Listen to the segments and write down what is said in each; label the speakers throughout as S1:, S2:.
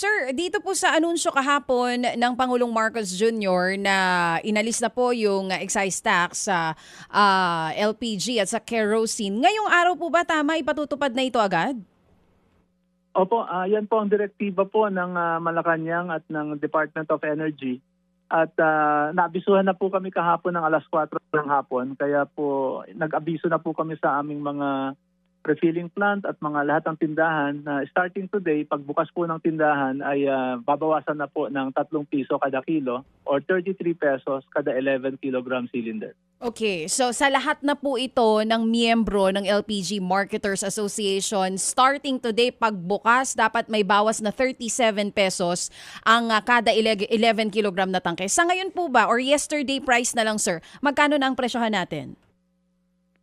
S1: Sir, dito po sa anunsyo kahapon ng Pangulong Marcos Jr. na inalis na po yung excise tax sa LPG at sa kerosene. Ngayong araw po ba tama ipatutupad na ito agad?
S2: Opo, yan po ang direktiba po ng Malacanang at ng Department of Energy. At naabisuhan na po kami kahapon ng alas 4 ng hapon. Kaya po nag-abiso na po kami sa aming mga refilling plant at mga lahat ng tindahan na starting today, pagbukas po ng tindahan ay babawasan na po ng 3 piso kada kilo or 33 pesos kada 11 kilogram cylinder.
S1: Okay, so sa lahat na po ito ng miyembro ng LPG Marketers Association, starting today pagbukas, dapat may bawas na 37 pesos ang kada 11 kilogram na tangke. Sa ngayon po ba, or yesterday price na lang sir, magkano na ang presyohan natin?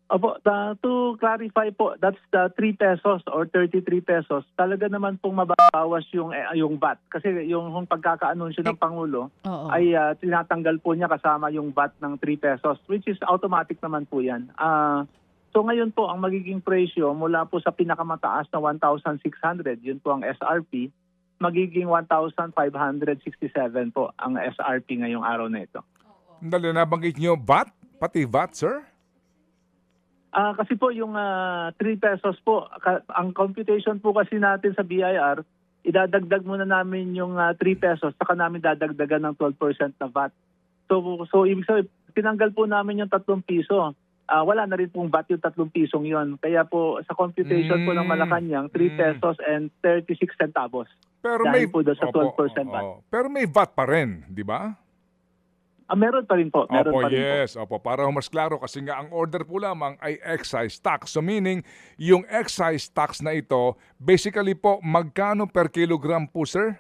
S2: Opo, to clarify po, that's the 3 pesos or 33 pesos. Talaga naman pong mababawas yung VAT. Kasi yung pagkakaanunsyo ng Pangulo ay tinatanggal po niya kasama yung VAT ng 3 pesos, which is automatic naman po yan. So ngayon po, ang magiging presyo mula po sa pinakamataas na 1,600, yun po ang SRP, magiging 1,567 po ang SRP ngayong araw na ito.
S3: Dali, nabanggit niyo VAT? Pati VAT, sir?
S2: Kasi po yung 3 pesos po, ang computation po kasi natin sa BIR, idadagdag muna namin yung 3 pesos, saka namin dadagdagan ng 12% na VAT. So ibig sabihin, tinanggal po namin yung 3 piso. Wala na rin pong VAT yung 3 pisong yon. Kaya po sa computation po ng Malacanang, 3 pesos and 36 centavos.
S3: Pero
S2: dahil
S3: may,
S2: po doon sa 12% VAT.
S3: Pero may VAT pa rin, di ba?
S2: Meron pa rin po. Meron
S3: Opo,
S2: pa rin
S3: yes.
S2: po.
S3: Opo, para mas klaro kasi nga ang order po lamang ay excise tax. So meaning, yung excise tax na ito, basically po, magkano per kilogram po, sir?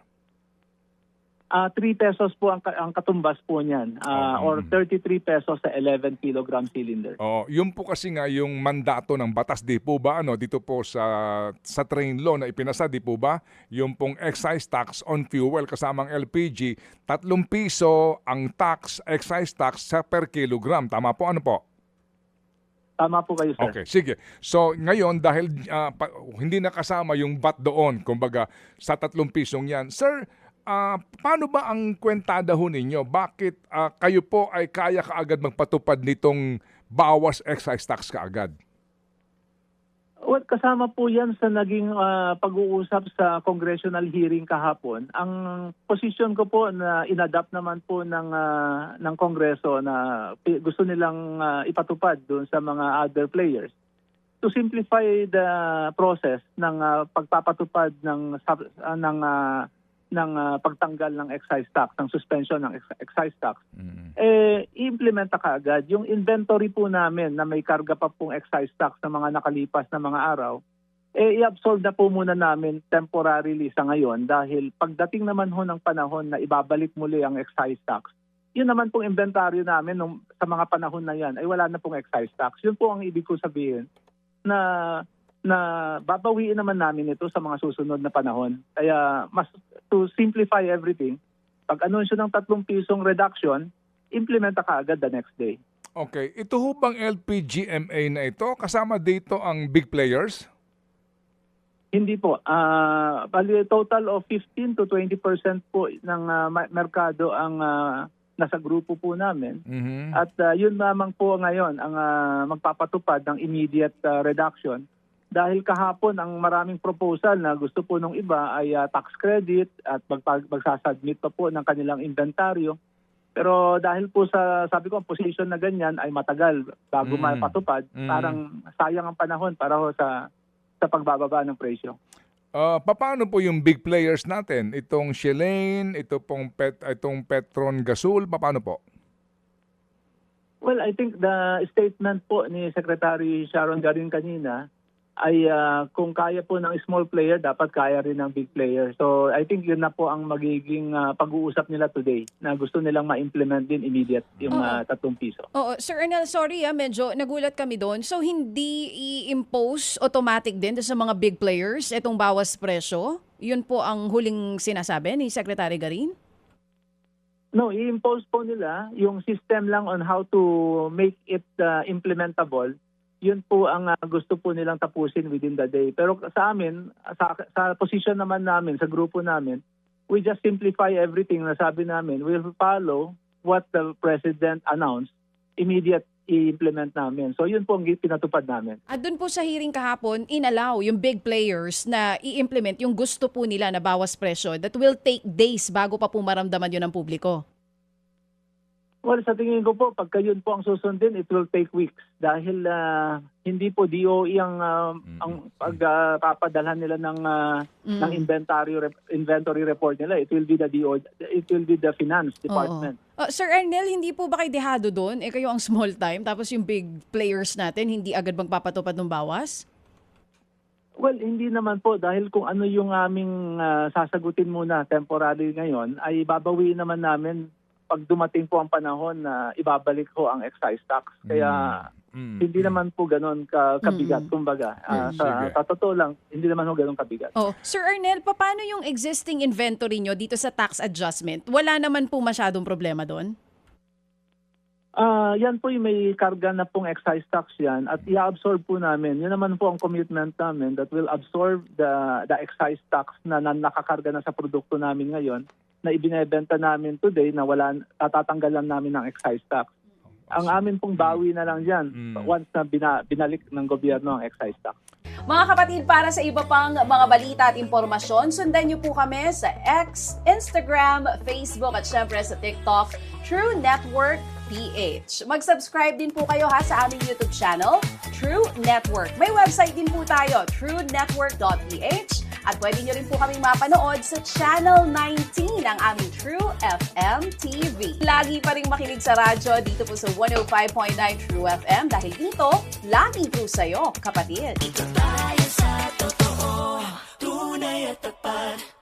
S2: 3 pesos po ang katumbas po niyan. Or 33 pesos sa 11 kilogram cylinder.
S3: Yun po kasi nga yung mandato ng batas, di po ba? Dito po sa train law na ipinasa, di po ba? Yung pong excise tax on fuel kasamang LPG, 3 piso ang excise tax sa per kilogram. Tama po? Ano po?
S2: Tama po kayo, sir.
S3: Okay, sige. So ngayon, dahil hindi nakasama yung VAT doon, kumbaga sa 3 pisong yan, sir, paano ba ang kwentada ho ninyo? Bakit kayo po ay kaya kaagad magpatupad nitong bawas excise tax kaagad?
S2: Well, kasama po yan sa naging pag-uusap sa congressional hearing kahapon. Ang posisyon ko po na inadapt naman po ng Kongreso na gusto nilang ipatupad doon sa mga other players to simplify the process ng pagpapatupad ng pagtanggal ng excise tax, ng suspension ng excise tax, i-implement na kaagad. Yung inventory po namin na may karga pa pong excise tax na mga nakalipas na mga araw, i-absorb na po muna namin temporarily sa ngayon dahil pagdating naman ho ng panahon na ibabalik muli ang excise tax, yun naman pong inventaryo namin sa mga panahon na yan ay wala na pong excise tax. Yun po ang ibig ko sabihin na babawiin naman namin ito sa mga susunod na panahon. Kaya mas to simplify everything, pag anunsyo ng 3 pisong reduction, implement na kaagad the next day.
S3: Okay. Ito ho bang LPGMA na ito? Kasama dito ang big players?
S2: Hindi po. Bali, total of 15 to 20% po ng merkado ang nasa grupo po namin. At yun lamang po ngayon ang magpapatupad ng immediate reduction. Dahil kahapon ang maraming proposal na gusto po nung iba ay tax credit at magsasubmit pa po ng kanilang inventaryo. Pero dahil po sabi ko, ang position na ganyan ay matagal bago mapatupad, parang sayang ang panahon para ho sa pagbababa ng presyo.
S3: Paano po yung big players natin? Itong Shellane, itong Petron Gasol, paano po?
S2: Well, I think the statement po ni Secretary Sharon Garin kanina ay kung kaya po ng small player, dapat kaya rin ng big player. So I think yun na po ang magiging pag-uusap nila today na gusto nilang ma-implement din immediate yung 3 piso.
S1: Sir Ernel, sorry medyo nagulat kami doon. So hindi i-impose automatic din sa mga big players itong bawas presyo? Yun po ang huling sinasabi ni Secretary Garin?
S2: No, i-impose po nila yung system lang on how to make it implementable. Yun po ang gusto po nilang tapusin within the day. Pero sa amin, sa position naman namin, sa grupo namin, we just simplify everything na sabi namin. We'll follow what the President announced, immediate i-implement namin. So yun po ang pinatupad namin.
S1: At dun po sa hearing kahapon, inallow yung big players na i-implement yung gusto po nila na bawas presyo that will take days bago pa po maramdaman yun ng publiko.
S2: Well, sa tingin ko po, pagka yun po ang susundin, it will take weeks. Dahil hindi po DOE ang pagpapadalhan nila ng inventory report nila. It will be the DOE, it will be the Finance Department.
S1: Sir Arnel, hindi po ba kayo dehado doon? Kayo ang small time, tapos yung big players natin, hindi agad magpapatupad ng bawas?
S2: Well, hindi naman po. Dahil kung ano yung aming sasagutin muna temporary ngayon, ay babawiin naman namin pag dumating po ang panahon na ibabalik ko ang excise tax. Kaya hindi naman po gano'n kabigat. Kumbaga, sa totoo lang, hindi naman po gano'n kabigat.
S1: Sir Arnel, paano yung existing inventory nyo dito sa tax adjustment? Wala naman po masyadong problema doon?
S2: Yan po yung may karga na pong excise tax yan at i-absorb po namin. Yan naman po ang commitment namin that will absorb the excise tax na nakakarga na sa produkto namin ngayon na ibinebenta namin today na tatatanggalan namin ng excise tax. Ang amin pong bawi na lang dyan once na binalik ng gobyerno ang excise tax.
S1: Mga kapatid, para sa iba pang mga balita at impormasyon, sundan niyo po kami sa X, Instagram, Facebook at syempre sa TikTok, True Network PH. Mag-subscribe din po kayo sa aming YouTube channel, True Network. May website din po tayo, truenetwork.ph, at pwede nyo rin po kaming mapanood sa Channel 19 ng aming True FM TV. Lagi pa rin makinig sa radyo dito po sa 105.9 True FM dahil dito, lagi po sa'yo, kapatid.
S4: Tayo sa totoo, tunay at tapat.